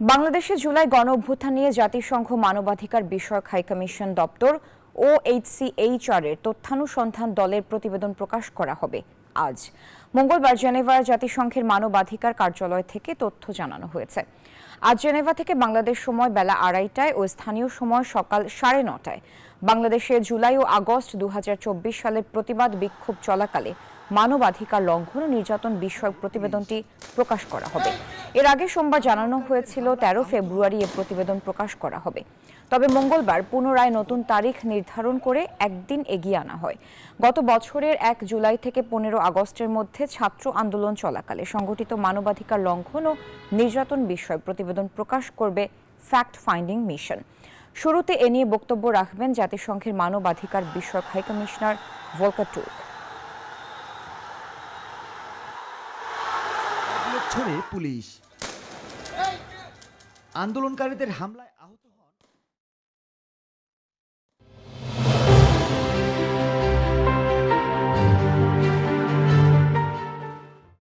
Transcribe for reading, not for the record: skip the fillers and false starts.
বাংলাদেশে জুলাই গণঅভ্যুত্থান নিয়ে জাতিসংঘ মানবাধিকার বিষয়ক হাইকমিশন দপ্তর OHCHR এর তথ্যানুসন্ধান দলের প্রতিবেদন প্রকাশ করা হবে আজ। মঙ্গলবার জেনেভার জাতিসংঘের মানবাধিকার কার্যালয় থেকে তথ্য জানানো হয়েছে। আজ জেনেভা থেকে বাংলাদেশ সময় বেলা 2:30টায় ও স্থানীয় সময় সকাল 9:30টায় বাংলাদেশে জুলাই ও আগস্ট 2024 সালের প্রতিবাদ বিক্ষোভ চলাকালে মানবাধিকার লঙ্ঘন ও নির্যাতন বিষয়ক প্রতিবেদনটি প্রকাশ করা হবে। এর আগে সোমবার জানানো হয়েছিল 13 ফেব্রুয়ারি এ প্রতিবেদন প্রকাশ করা হবে। তবে মঙ্গলবার পুনরায় নতুন তারিখ নির্ধারণ করে একদিন এগিয়ে আনা হয়। গত বছরের 1 জুলাই থেকে 15 আগস্টের মধ্যে ছাত্র আন্দোলন চলাকালে সংগঠিত মানবাধিকার লঙ্ঘন ও নির্যাতন বিষয়ক প্রতিবেদন প্রকাশ করবে ফ্যাক্ট ফাইন্ডিং মিশন। শুরুতে এ নিয়ে বক্তব্য রাখবেন জাতিসংঘের মানবাধিকার বিষয়ক হাইকমিশনার ভলকার টুর্ক। পুলিশ আন্দোলনকারীদের হামলায় আহত